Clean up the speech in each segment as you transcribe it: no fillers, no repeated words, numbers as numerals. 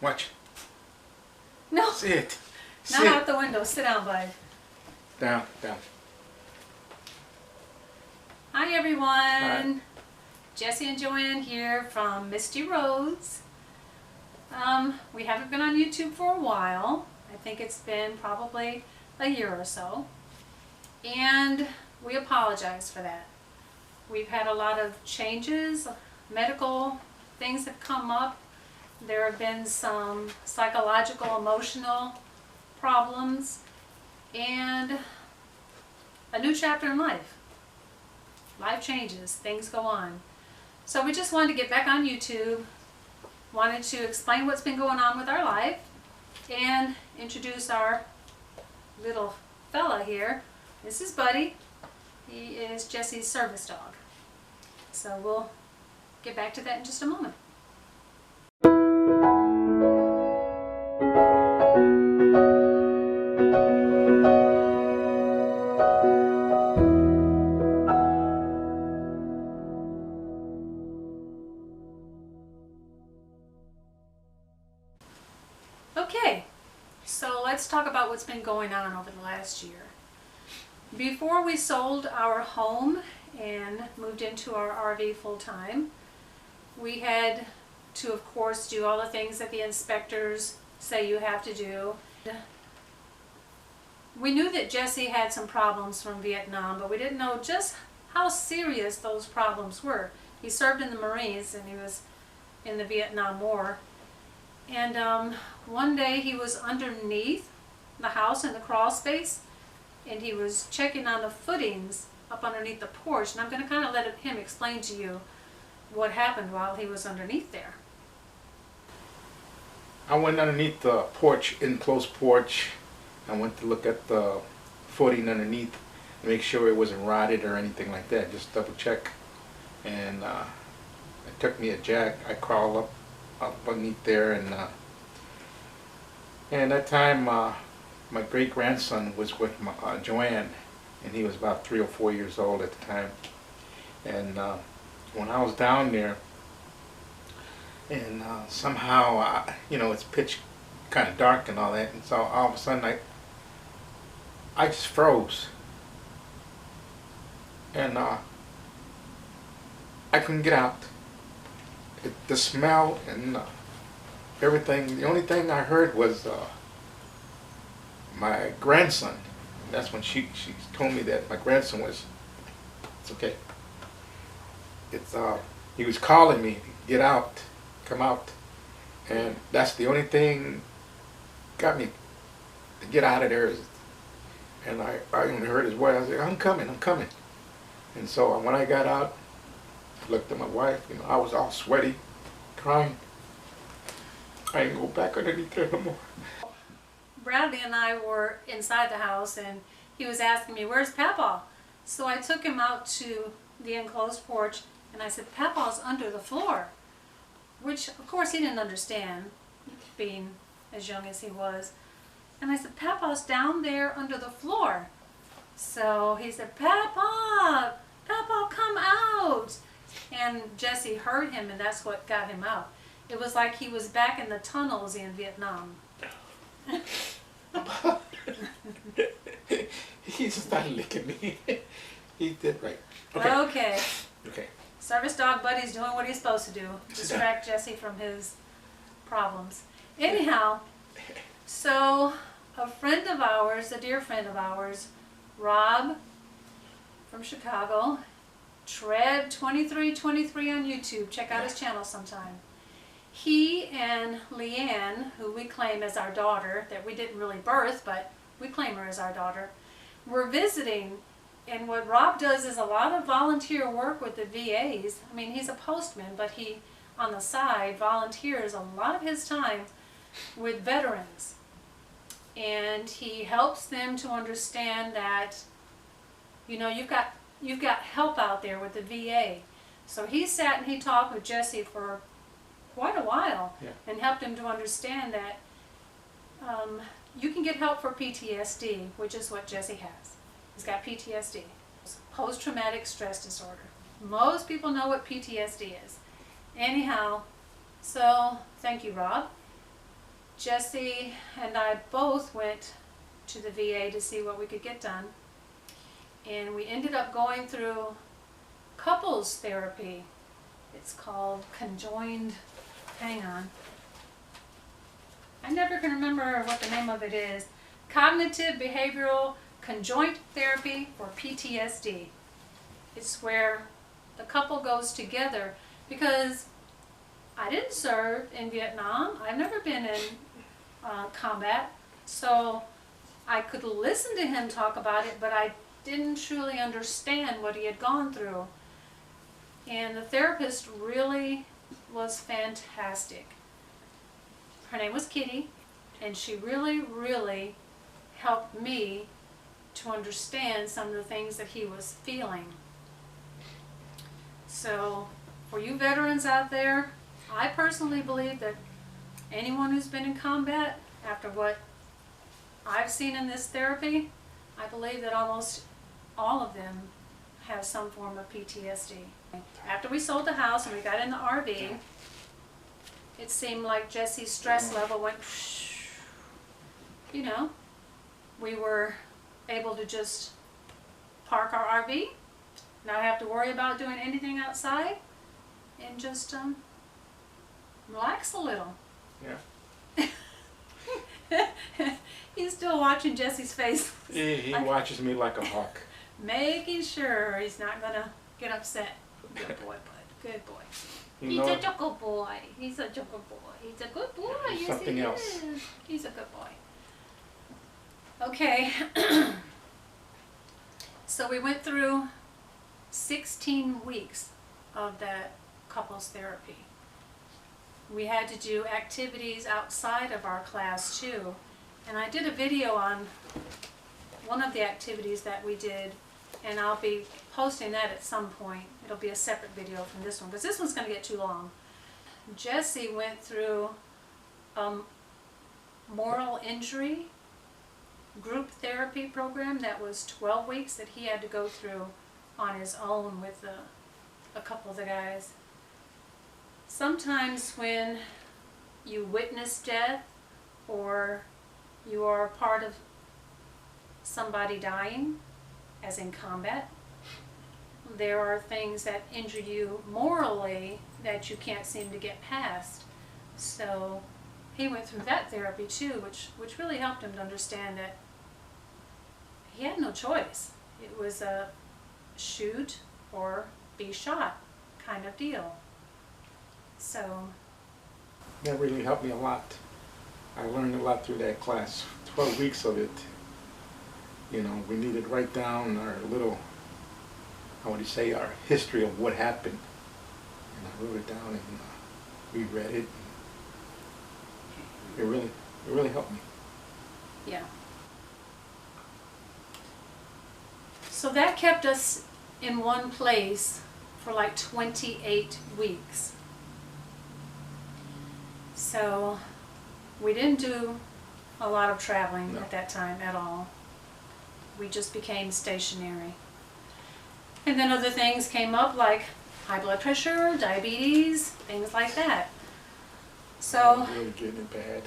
Watch. No. Sit. Not Sit. out the window. Sit down, bud. Down, down. Hi, everyone. Hi. Jessie and Joanne here from Misty Roads. We haven't been on YouTube for a while. I think it's been probably a year or so. And we apologize for that. We've had a lot of changes, medical things have come up. There have been some psychological, emotional problems, and a new chapter in life. Life changes, things go on. So we just wanted to get back on YouTube, wanted to explain what's been going on with our life, and introduce our little fella here. This is Buddy. He is Jessie's service dog. So we'll get back to that in just a moment. Okay, so let's talk about what's been going on over the last year. Before we sold our home and moved into our RV full-time, we had to, of course, do all the things that the inspectors say you have to do. We knew that Jessie had some problems from Vietnam, but we didn't know just how serious those problems were. He served in the Marines and he was in the Vietnam War. And one day he was underneath the house in the crawl space, and he was checking on the footings up underneath the porch. And I'm going to kind of let him explain to you what happened while he was underneath there. I went underneath the porch, enclosed porch. I went to look at the footing underneath to make sure it wasn't rotted or anything like that. Just double check. And it took me a jack. I crawled up underneath there, and that time my great-grandson was with Joanne, and he was about 3 or 4 years old at the time. And when I was down there, and somehow, you know, it's pitch kind of dark and all that, and so all of a sudden I just froze, and I couldn't get out. The smell and everything, the only thing I heard was my grandson. And that's when she told me that my grandson was, it's okay. He was calling me, get out, come out. And that's the only thing got me to get out of there. And I only heard his voice. I said, I'm coming, I'm coming. And so when I got out, I looked at my wife, you know, I was all sweaty, crying. I ain't go back underneath there no more. Bradley and I were inside the house, and he was asking me, where's Papa? So I took him out to the enclosed porch, and I said, Papa's under the floor. Which, of course, he didn't understand, being as young as he was. And I said, Papa's down there under the floor. So he said, Papa, Papa, come out. And Jessie heard him, and that's what got him out. It was like he was back in the tunnels in Vietnam. He started licking me. He did right. Okay. Okay. Service dog Buddy's doing what he's supposed to do. Distract Jessie from his problems. Anyhow, so a friend of ours, a dear friend of ours, Rob from Chicago, Tread2323 on YouTube. Check out his channel sometime. He and Leanne, who we claim as our daughter, that we didn't really birth, but we claim her as our daughter, were visiting. And what Rob does is a lot of volunteer work with the VAs. I mean, he's a postman, but he, on the side, volunteers a lot of his time with veterans. And he helps them to understand that, you know, you've got help out there with the VA. So he sat and he talked with Jessie for quite a while, yeah, and helped him to understand that you can get help for PTSD, which is what Jessie has. He's got PTSD, post-traumatic stress disorder. Most people know what PTSD is. Anyhow, so thank you, Rob. Jesse and I both went to the VA to see what we could get done. And we ended up going through couples therapy. It's called conjoined, hang on. I never can remember what the name of it is. Cognitive Behavioral Conjoint Therapy for PTSD. It's where the couple goes together, because I didn't serve in Vietnam. I've never been in combat, so I could listen to him talk about it, but I didn't truly understand what he had gone through. And the therapist really was fantastic. Her name was Kitty, and she really helped me to understand some of the things that he was feeling. So, for you veterans out there, I personally believe that anyone who's been in combat, after what I've seen in this therapy, I believe that almost all of them have some form of PTSD. After we sold the house and we got in the RV, it seemed like Jesse's stress level went, you know, we were able to just park our RV, not have to worry about doing anything outside, and just relax a little. Yeah. He's still watching Jesse's face. He watches me like a hawk. Making sure he's not gonna get upset. Good boy, bud. Good boy. You He's know, a choco boy. He's a choco boy. He's a good boy. He's Yes, something he else. is. He's a good boy. Okay. So we went through 16 weeks of that couples therapy. We had to do activities outside of our class too. And I did a video on one of the activities that we did, and I'll be posting that at some point. It'll be a separate video from this one, because this one's going to get too long. Jesse went through moral injury group therapy program that was 12 weeks that he had to go through on his own with a couple of the guys. Sometimes when you witness death, or you are a part of somebody dying, as in combat, there are things that injure you morally that you can't seem to get past. So he went through that therapy too, which really helped him to understand that he had no choice. It was a shoot or be shot kind of deal. So that really helped me a lot. I learned a lot through that class. 12 weeks of it. You know, we needed to write down our little, how would you say, our history of what happened. And I wrote it down, and we read it. It really helped me. yeah. So that kept us in one place for like 28 weeks. So we didn't do a lot of traveling at that time at all. We just became stationary. And then other things came up like high blood pressure, diabetes, things like that. So I'm really getting it bad.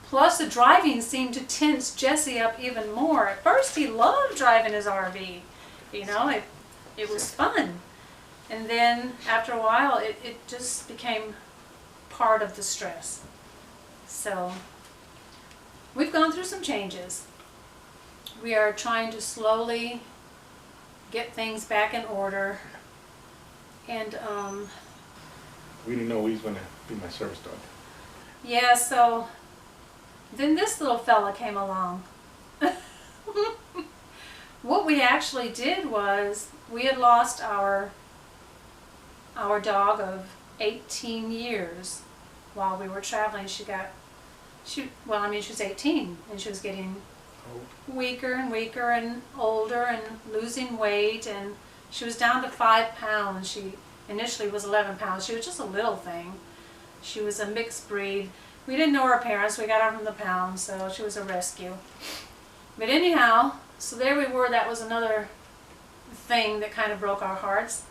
plus the driving seemed to tense Jesse up even more. At first he loved driving his RV. You know, it was fun. And then after a while it just became part of the stress. So we've gone through some changes. We are trying to slowly get things back in order. And We didn't know he was going to be my service dog. yeah, so then this little fella came along. What we actually did was we had lost our dog of 18 years while we were traveling. She was 18 and she was getting weaker and weaker and older and losing weight, and she was down to 5 pounds. She initially was 11 pounds. She was just a little thing. She was a mixed breed. We didn't know her parents. We got her from the pound, so she was a rescue. But anyhow, so there we were. That was another thing that kind of broke our hearts.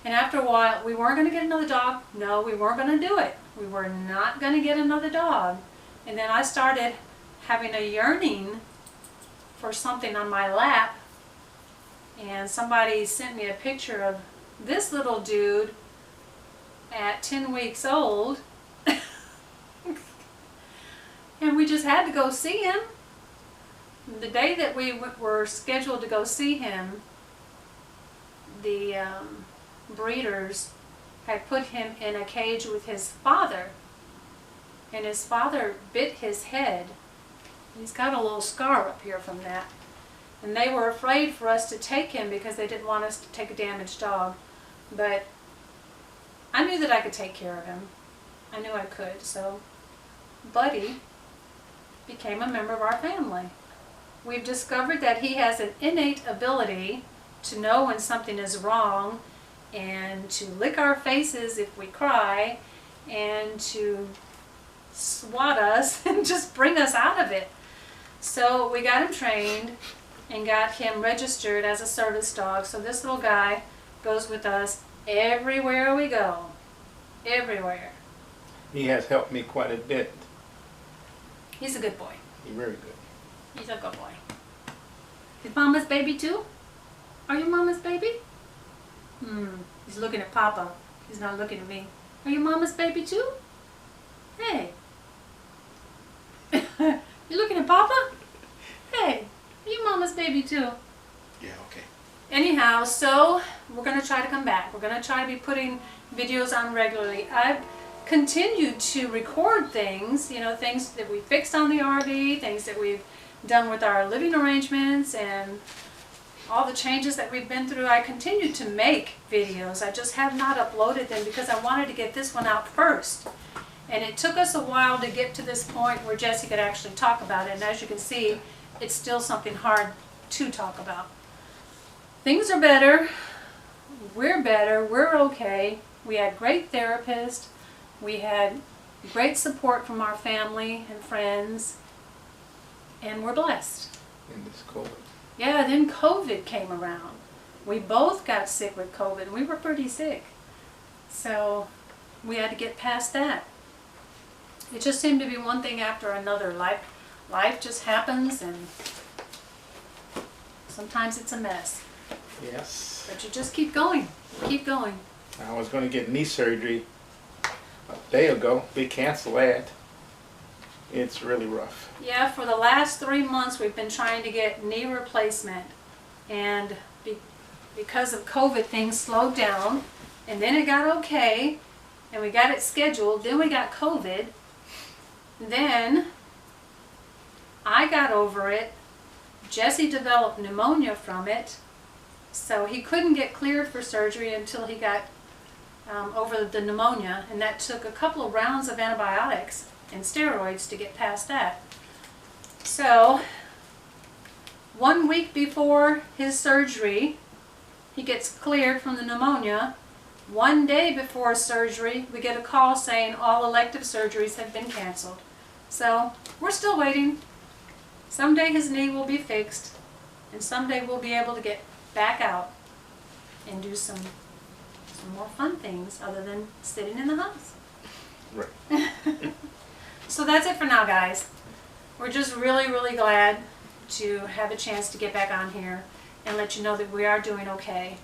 And after a while, we weren't going to get another dog. No, we weren't going to do it. We were not going to get another dog. And then I started having a yearning for something on my lap. And somebody sent me a picture of this little dude at 10 weeks old. And we just had to go see him. The day that we were scheduled to go see him, the breeders had put him in a cage with his father. And his father bit his head. He's got a little scar up here from that. And they were afraid for us to take him because they didn't want us to take a damaged dog. But I knew that I could take care of him. I knew I could. So Buddy became a member of our family. We've discovered that he has an innate ability to know when something is wrong and to lick our faces if we cry and to swat us and just bring us out of it. So we got him trained and got him registered as a service dog. So this little guy goes with us everywhere we go. Everywhere. He has helped me quite a bit. He's a good boy. He's very good. He's a good boy. Is Mama's baby too? Are you Mama's baby? He's looking at Papa. He's not looking at me. Are you Mama's baby too? Hey. You looking at Papa? Hey, are you Mama's baby too? Yeah, okay. Anyhow, so we're going to try to come back. We're going to try to be putting videos on regularly. I've continued to record things, you know, things that we fixed on the RV, things that we've done with our living arrangements and all the changes that we've been through. I continue to make videos. I just have not uploaded them because I wanted to get this one out first. And it took us a while to get to this point where Jesse could actually talk about it. And as you can see, it's still something hard to talk about. Things are better. We're okay. We had great therapists. We had great support from our family and friends. And we're blessed. In this COVID. Yeah, then COVID came around. We both got sick with COVID. We were pretty sick. So we had to get past that. It just seemed to be one thing after another. Life just happens, and sometimes it's a mess. Yes. But you just keep going. Keep going. I was going to get knee surgery a day ago. They canceled that. It's really rough. Yeah, for the last 3 months we've been trying to get knee replacement. And because of COVID, things slowed down. And then it got okay. And we got it scheduled. Then we got COVID. Then I got over it. Jesse developed pneumonia from it. So he couldn't get cleared for surgery until he got over the pneumonia. And that took a couple of rounds of antibiotics and steroids to get past that. So 1 week before his surgery, he gets cleared from the pneumonia. 1 day before surgery, we get a call saying all elective surgeries have been canceled. So we're still waiting. Someday his knee will be fixed, and someday we'll be able to get back out and do some more fun things other than sitting in the house. Right. So that's it for now, guys. We're just really, really glad to have a chance to get back on here and let you know that we are doing okay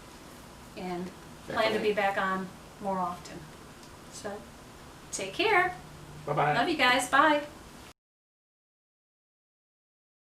and plan to be back on more often. So take care. Bye-bye. Love you guys. Bye.